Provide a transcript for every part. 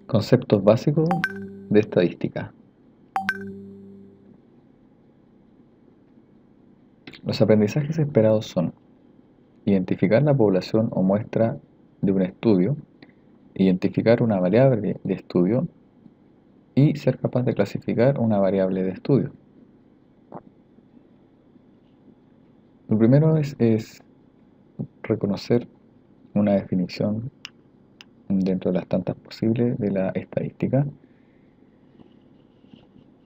Conceptos básicos de estadística. Los aprendizajes esperados son identificar la población o muestra de un estudio, identificar una variable de estudio y ser capaz de clasificar una variable de estudio. Lo primero es reconocer una definición dentro de las tantas posibles de la estadística,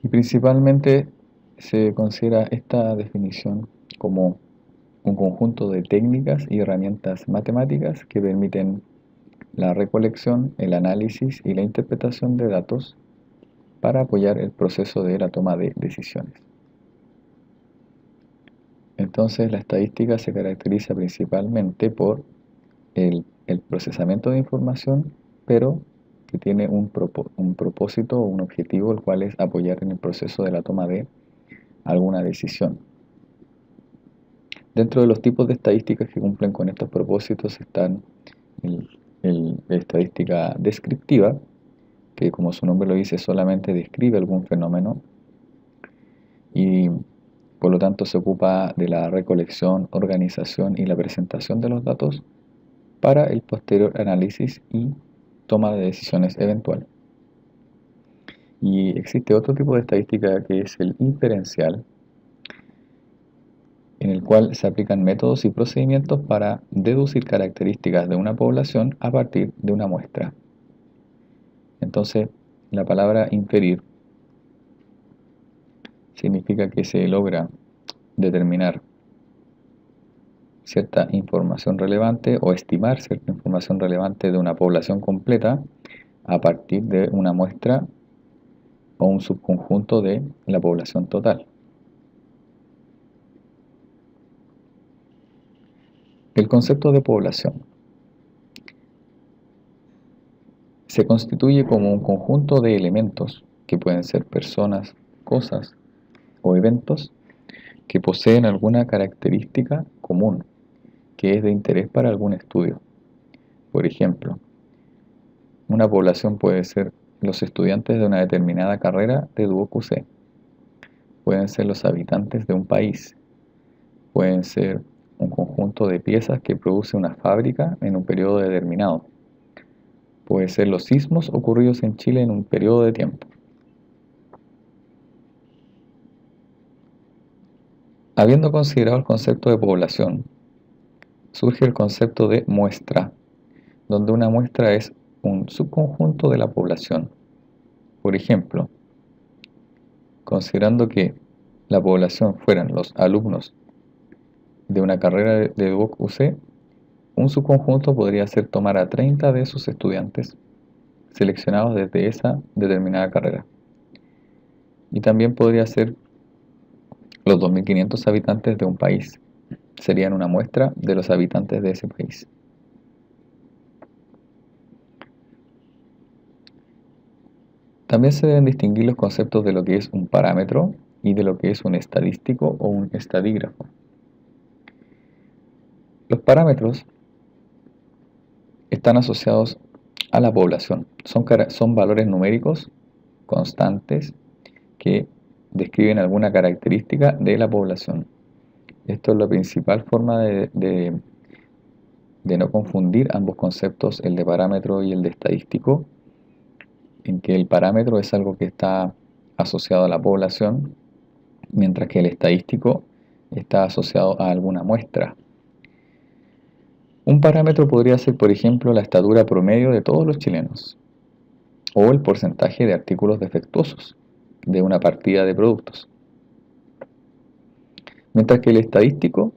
y principalmente se considera esta definición como un conjunto de técnicas y herramientas matemáticas que permiten la recolección, el análisis y la interpretación de datos para apoyar el proceso de la toma de decisiones. Entonces, la estadística se caracteriza principalmente por el procesamiento de información, pero que tiene un propósito o un objetivo, el cual es apoyar en el proceso de la toma de alguna decisión. Dentro de los tipos de estadísticas que cumplen con estos propósitos están la estadística descriptiva, que como su nombre lo dice solamente describe algún fenómeno y por lo tanto se ocupa de la recolección, organización y la presentación de los datos para el posterior análisis y toma de decisiones eventual. Y existe otro tipo de estadística que es el inferencial, en el cual se aplican métodos y procedimientos para deducir características de una población a partir de una muestra. Entonces, la palabra inferir significa que se logra determinar cierta información relevante o estimar cierta información relevante de una población completa a partir de una muestra o un subconjunto de la población total. El concepto de población se constituye como un conjunto de elementos que pueden ser personas, cosas o eventos que poseen alguna característica común que es de interés para algún estudio. Por ejemplo, una población puede ser los estudiantes de una determinada carrera de DuoQC, pueden ser los habitantes de un país, pueden ser un conjunto de piezas que produce una fábrica en un periodo determinado, puede ser los sismos ocurridos en Chile en un periodo de tiempo. Habiendo considerado el concepto de población, surge el concepto de muestra, donde una muestra es un subconjunto de la población. Por ejemplo, considerando que la población fueran los alumnos de una carrera de DuoC, un subconjunto podría ser tomar a 30 de sus estudiantes seleccionados desde esa determinada carrera. Y también podría ser los 2.500 habitantes de un país. Serían una muestra de los habitantes de ese país. También se deben distinguir los conceptos de lo que es un parámetro y de lo que es un estadístico o un estadígrafo. Los parámetros están asociados a la población. Son valores numéricos constantes que describen alguna característica de la población. Esto es la principal forma de no confundir ambos conceptos, el de parámetro y el de estadístico, en que el parámetro es algo que está asociado a la población, mientras que el estadístico está asociado a alguna muestra. Un parámetro podría ser, por ejemplo, la estatura promedio de todos los chilenos, o el porcentaje de artículos defectuosos de una partida de productos. Mientras que el estadístico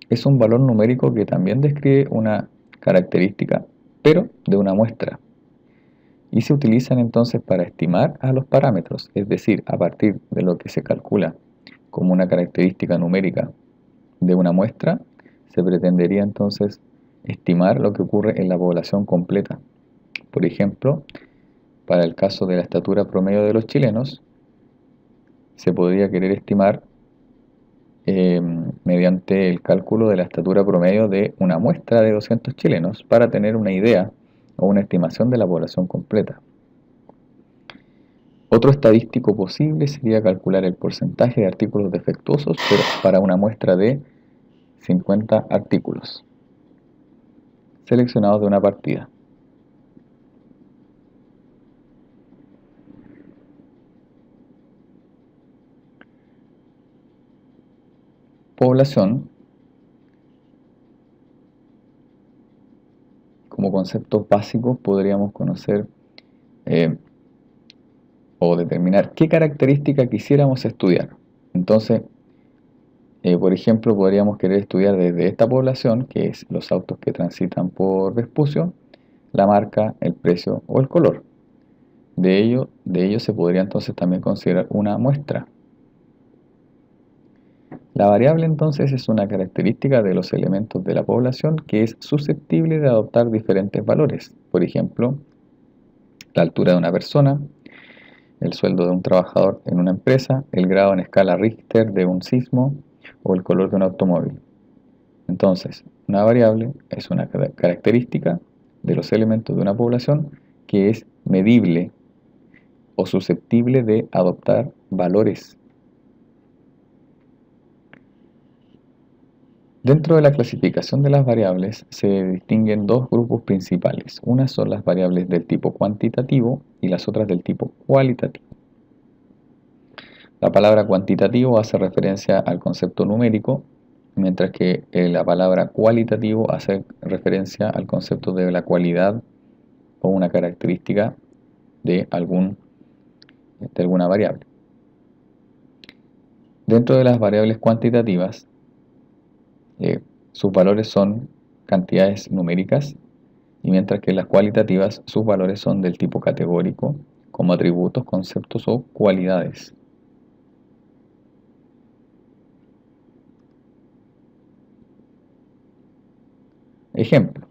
es un valor numérico que también describe una característica, pero de una muestra. Y se utilizan entonces para estimar a los parámetros, es decir, a partir de lo que se calcula como una característica numérica de una muestra, se pretendería entonces estimar lo que ocurre en la población completa. Por ejemplo, para el caso de la estatura promedio de los chilenos, se podría querer estimar mediante el cálculo de la estatura promedio de una muestra de 200 chilenos para tener una idea o una estimación de la población completa. Otro estadístico posible sería calcular el porcentaje de artículos defectuosos, pero para una muestra de 50 artículos seleccionados de una partida. Población, como conceptos básicos podríamos conocer o determinar qué característica quisiéramos estudiar. Entonces, por ejemplo, podríamos querer estudiar desde esta población, que es los autos que transitan por Vespucio, la marca, el precio o el color. De ello se podría entonces también considerar una muestra. La variable entonces es una característica de los elementos de la población que es susceptible de adoptar diferentes valores. Por ejemplo, la altura de una persona, el sueldo de un trabajador en una empresa, el grado en escala Richter de un sismo o el color de un automóvil. Entonces, una variable es una característica de los elementos de una población que es medible o susceptible de adoptar valores. Dentro de la clasificación de las variables se distinguen dos grupos principales. Unas son las variables del tipo cuantitativo y las otras del tipo cualitativo. La palabra cuantitativo hace referencia al concepto numérico, mientras que la palabra cualitativo hace referencia al concepto de la cualidad o una característica de alguna variable. Dentro de las variables cuantitativas, sus valores son cantidades numéricas, y mientras que las cualitativas sus valores son del tipo categórico, como atributos, conceptos o cualidades. Ejemplo.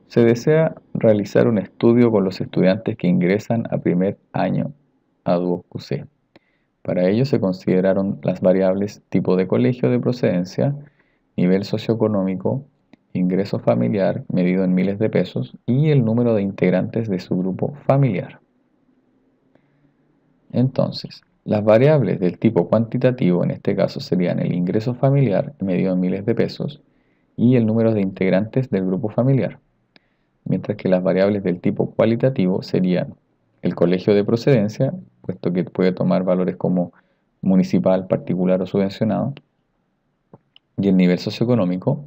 Se desea realizar un estudio con los estudiantes que ingresan a primer año a DuoQC. Para ello se consideraron las variables tipo de colegio de procedencia, nivel socioeconómico, ingreso familiar medido en miles de pesos y el número de integrantes de su grupo familiar. Entonces, las variables del tipo cuantitativo en este caso serían el ingreso familiar medido en miles de pesos y el número de integrantes del grupo familiar, mientras que las variables del tipo cualitativo serían el colegio de procedencia, puesto que puede tomar valores como municipal, particular o subvencionado, y el nivel socioeconómico,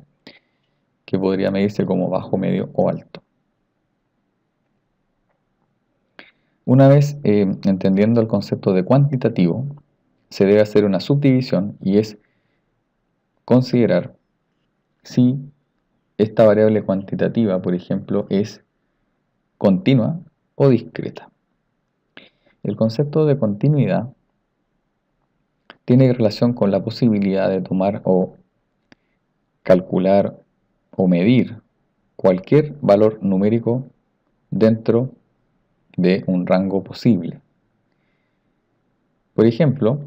que podría medirse como bajo, medio o alto. Una vez entendiendo el concepto de cuantitativo, se debe hacer una subdivisión y es considerar si esta variable cuantitativa, por ejemplo, es continua o discreta. El concepto de continuidad tiene relación con la posibilidad de tomar o calcular o medir cualquier valor numérico dentro de un rango posible. Por ejemplo,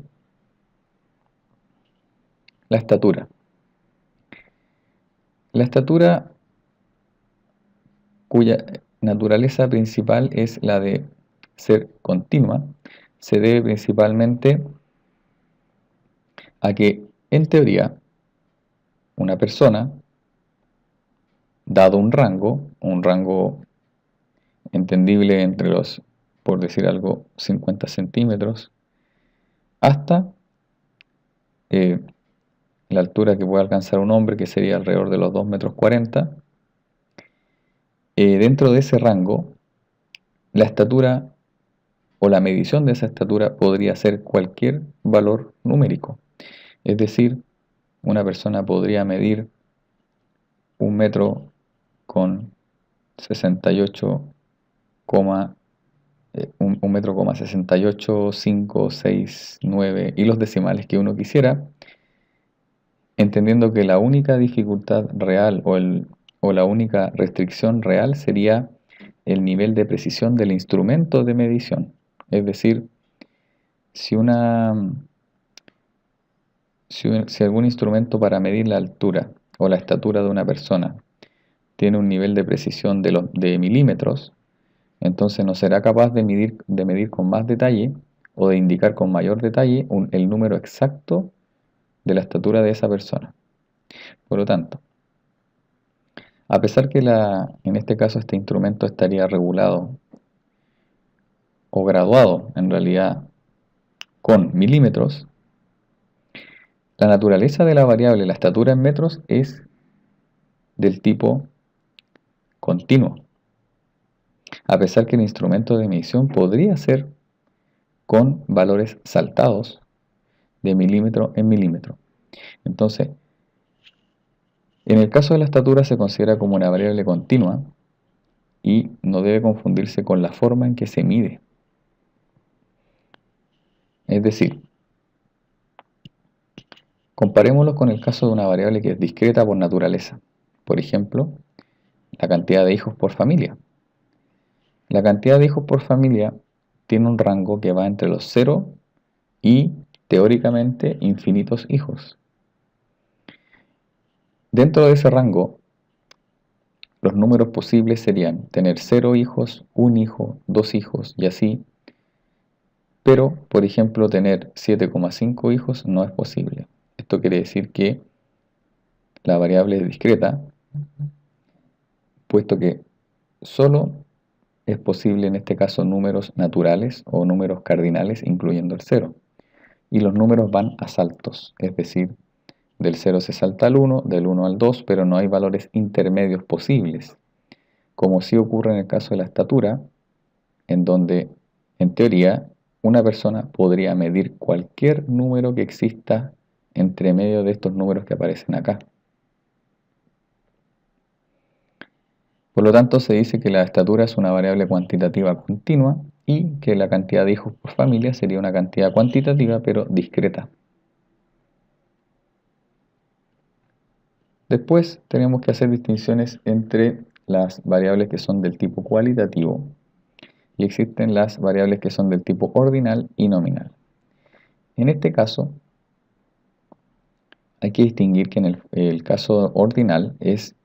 la estatura. La estatura, cuya naturaleza principal es la de ser continua, se debe principalmente a que, en teoría, una persona, dado un rango entendible entre los, por decir algo, 50 centímetros, hasta la altura que puede alcanzar un hombre, que sería alrededor de los 2,40 metros, dentro de ese rango, la estatura o la medición de esa estatura podría ser cualquier valor numérico. Es decir, una persona podría medir 1 metro con 68, 1 metro, 68, 5, 6, 9 y los decimales que uno quisiera, entendiendo que la única dificultad real o la única restricción real sería el nivel de precisión del instrumento de medición. Es decir, si algún instrumento para medir la altura o la estatura de una persona tiene un nivel de precisión de milímetros, entonces no será capaz de medir con más detalle o de indicar con mayor detalle el número exacto de la estatura de esa persona. Por lo tanto, a pesar que en este caso este instrumento estaría regulado o graduado en realidad con milímetros, la naturaleza de la variable, la estatura en metros, es del tipo continuo, a pesar que el instrumento de medición podría ser con valores saltados de milímetro en milímetro. Entonces, en el caso de la estatura se considera como una variable continua y no debe confundirse con la forma en que se mide. Es decir, comparémoslo con el caso de una variable que es discreta por naturaleza. Por ejemplo, la cantidad de hijos por familia. La cantidad de hijos por familia tiene un rango que va entre los 0 y, teóricamente, infinitos hijos. Dentro de ese rango, los números posibles serían tener 0 hijos, 1 hijo, 2 hijos y así. Pero, por ejemplo, tener 7,5 hijos no es posible. Esto quiere decir que la variable es discreta, puesto que solo es posible en este caso números naturales o números cardinales incluyendo el 0. Y los números van a saltos, es decir, del 0 se salta al 1, del 1 al 2, pero no hay valores intermedios posibles, como sí ocurre en el caso de la estatura, en donde, en teoría, una persona podría medir cualquier número que exista entre medio de estos números que aparecen acá. Por lo tanto, se dice que la estatura es una variable cuantitativa continua y que la cantidad de hijos por familia sería una cantidad cuantitativa pero discreta. Después tenemos que hacer distinciones entre las variables que son del tipo cualitativo y existen las variables que son del tipo ordinal y nominal. En este caso, hay que distinguir que en el caso ordinal es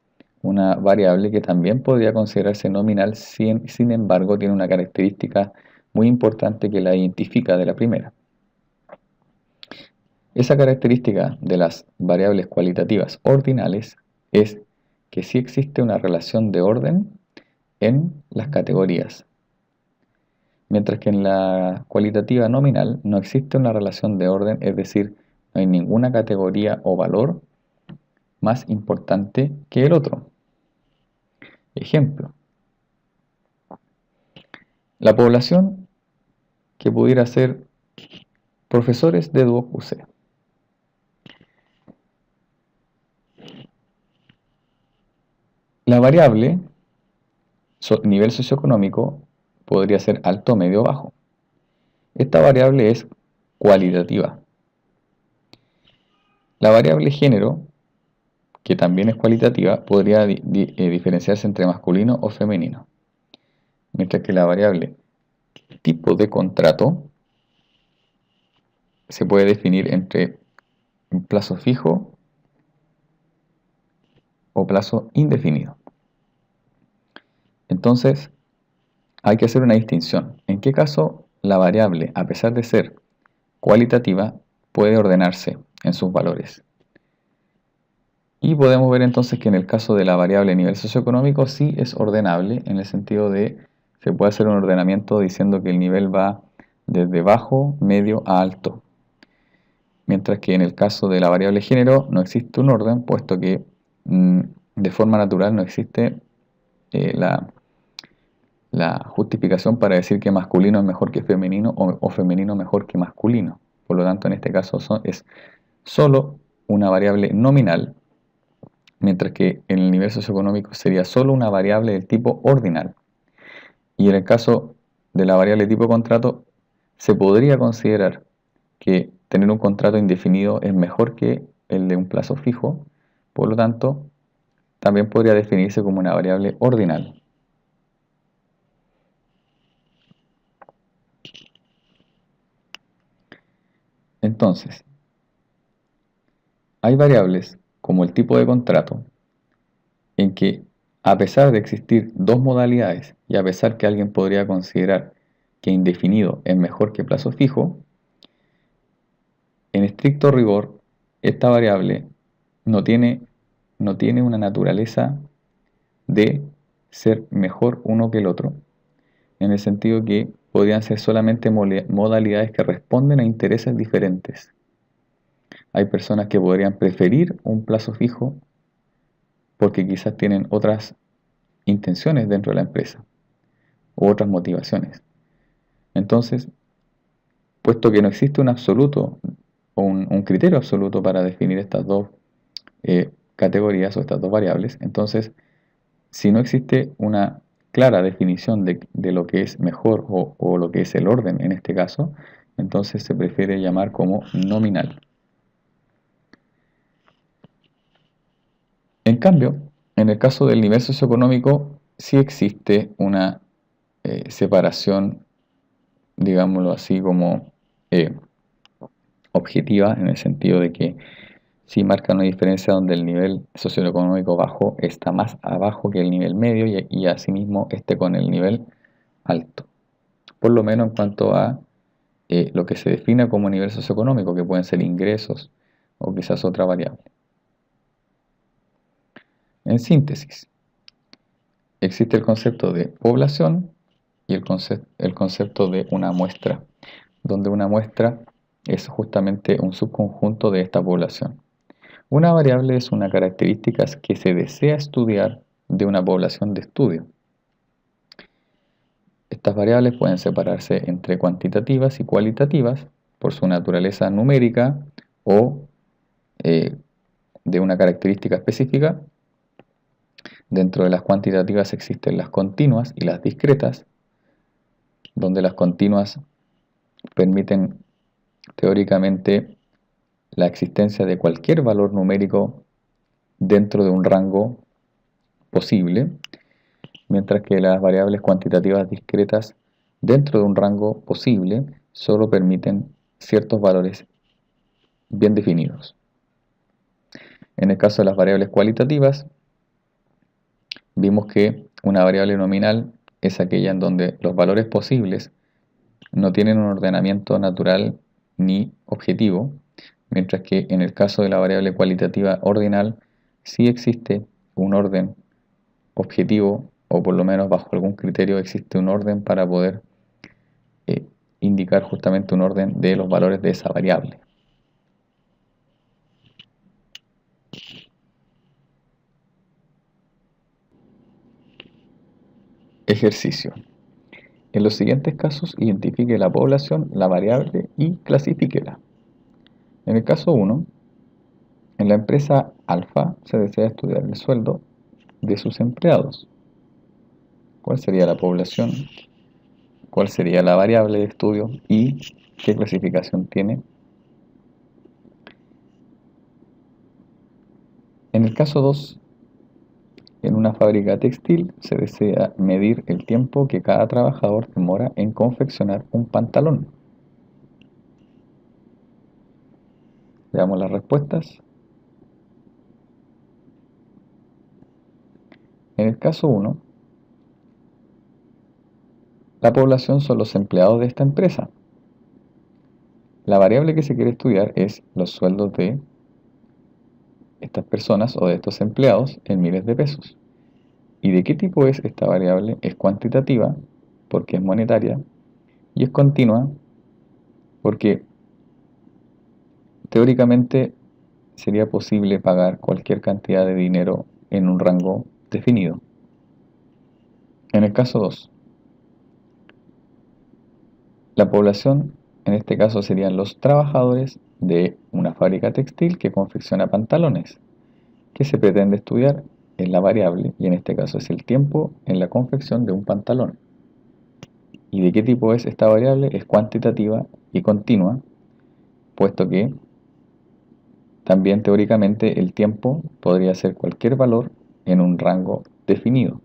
una variable que también podría considerarse nominal, sin embargo tiene una característica muy importante que la identifica de la primera. Esa característica de las variables cualitativas ordinales es que sí existe una relación de orden en las categorías, mientras que en la cualitativa nominal no existe una relación de orden, es decir, no hay ninguna categoría o valor más importante que el otro. Ejemplo, la población que pudiera ser profesores de 2UC. La variable nivel socioeconómico podría ser alto, medio, bajo. Esta variable es cualitativa. La variable género, que también es cualitativa, podría diferenciarse entre masculino o femenino. Mientras que la variable tipo de contrato se puede definir entre un plazo fijo o plazo indefinido. Entonces, hay que hacer una distinción. ¿En qué caso la variable, a pesar de ser cualitativa, puede ordenarse en sus valores? Y podemos ver entonces que en el caso de la variable nivel socioeconómico sí es ordenable, en el sentido de se puede hacer un ordenamiento diciendo que el nivel va desde bajo, medio a alto. Mientras que en el caso de la variable género no existe un orden, puesto que de forma natural no existe la justificación para decir que masculino es mejor que femenino o femenino mejor que masculino. Por lo tanto, en este caso es solo una variable nominal, mientras que en el nivel socioeconómico sería solo una variable del tipo ordinal. Y en el caso de la variable tipo contrato, se podría considerar que tener un contrato indefinido es mejor que el de un plazo fijo, por lo tanto, también podría definirse como una variable ordinal. Entonces, hay variables como el tipo de contrato en que a pesar de existir dos modalidades y a pesar que alguien podría considerar que indefinido es mejor que plazo fijo, en estricto rigor, esta variable no tiene una naturaleza de ser mejor uno que el otro, en el sentido que podrían ser solamente modalidades que responden a intereses diferentes. Hay personas que podrían preferir un plazo fijo porque quizás tienen otras intenciones dentro de la empresa u otras motivaciones. Entonces, puesto que no existe un absoluto o un criterio absoluto para definir estas dos categorías o estas dos variables, entonces, si no existe una clara definición de lo que es mejor o lo que es el orden en este caso, entonces se prefiere llamar como nominal. En cambio, en el caso del nivel socioeconómico, sí existe una separación, digámoslo así, como objetiva, en el sentido de que sí marca una diferencia donde el nivel socioeconómico bajo está más abajo que el nivel medio y asimismo este con el nivel alto. Por lo menos en cuanto a lo que se define como nivel socioeconómico, que pueden ser ingresos o quizás otra variable. En síntesis, existe el concepto de población y el concepto de una muestra, donde una muestra es justamente un subconjunto de esta población. Una variable es una característica que se desea estudiar de una población de estudio. Estas variables pueden separarse entre cuantitativas y cualitativas por su naturaleza numérica o de una característica específica. Dentro de las cuantitativas existen las continuas y las discretas, donde las continuas permiten teóricamente la existencia de cualquier valor numérico dentro de un rango posible, mientras que las variables cuantitativas discretas dentro de un rango posible solo permiten ciertos valores bien definidos. En el caso de las variables cualitativas, vimos que una variable nominal es aquella en donde los valores posibles no tienen un ordenamiento natural ni objetivo, mientras que en el caso de la variable cualitativa ordinal sí existe un orden objetivo, o por lo menos bajo algún criterio existe un orden para poder indicar justamente un orden de los valores de esa variable. Ejercicio. En los siguientes casos identifique la población, la variable y clasifíquela. En el caso 1, en la empresa alfa se desea estudiar el sueldo de sus empleados. ¿Cuál sería la población? ¿Cuál sería la variable de estudio? ¿Y qué clasificación tiene? En el caso 2, en una fábrica textil se desea medir el tiempo que cada trabajador demora en confeccionar un pantalón. Veamos las respuestas. En el caso 1, la población son los empleados de esta empresa. La variable que se quiere estudiar es los sueldos de estas personas o de estos empleados en miles de pesos. ¿Y de qué tipo es esta variable? Es cuantitativa, porque es monetaria, y es continua, porque teóricamente sería posible pagar cualquier cantidad de dinero en un rango definido. En el caso 2, la población, en este caso serían los trabajadores de una fábrica textil que confecciona pantalones. ¿Qué se pretende estudiar? Es la variable, y en este caso es el tiempo en la confección de un pantalón. ¿Y de qué tipo es esta variable? Es cuantitativa y continua, puesto que también teóricamente el tiempo podría ser cualquier valor en un rango definido.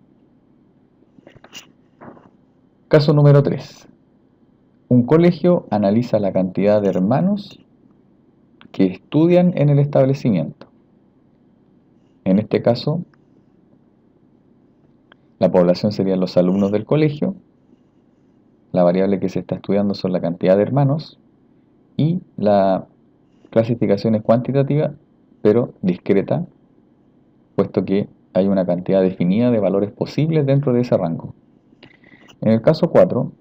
Caso número 3. Un colegio analiza la cantidad de hermanos que estudian en el establecimiento. En este caso, La población serían los alumnos del colegio. La variable que se está estudiando son la cantidad de hermanos. Y la clasificación es cuantitativa, pero discreta, puesto que hay una cantidad definida de valores posibles dentro de ese rango. En el caso 4,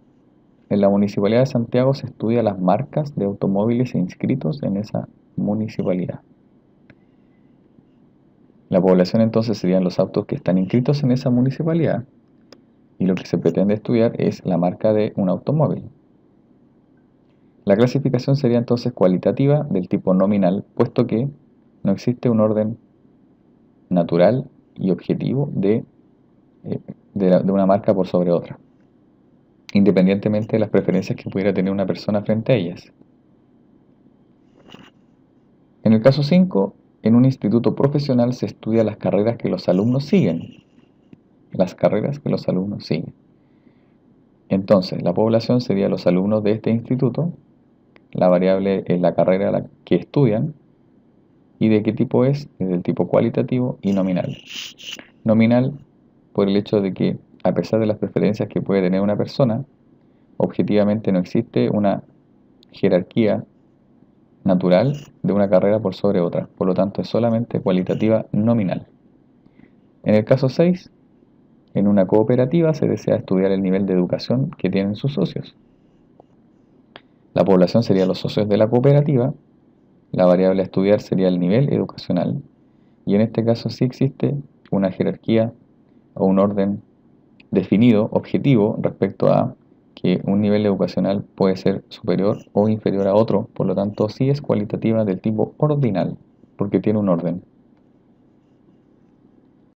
en la Municipalidad de Santiago se estudia las marcas de automóviles inscritos en esa municipalidad. La población entonces serían los autos que están inscritos en esa municipalidad y lo que se pretende estudiar es la marca de un automóvil. La clasificación sería entonces cualitativa del tipo nominal, puesto que no existe un orden natural y objetivo de una marca por sobre otra, independientemente de las preferencias que pudiera tener una persona frente a ellas. En el caso 5, en un instituto profesional se estudia las carreras que los alumnos siguen. Las carreras que los alumnos siguen. Entonces, la población sería los alumnos de este instituto, la variable es la carrera que estudian, y de qué tipo es del tipo cualitativo y nominal. Nominal por el hecho de que, a pesar de las preferencias que puede tener una persona, objetivamente no existe una jerarquía natural de una carrera por sobre otra, por lo tanto es solamente cualitativa nominal. En el caso 6, en una cooperativa se desea estudiar el nivel de educación que tienen sus socios. La población sería los socios de la cooperativa, la variable a estudiar sería el nivel educacional, y en este caso sí existe una jerarquía o un orden definido, objetivo, respecto a que un nivel educacional puede ser superior o inferior a otro, por lo tanto sí es cualitativa del tipo ordinal, porque tiene un orden.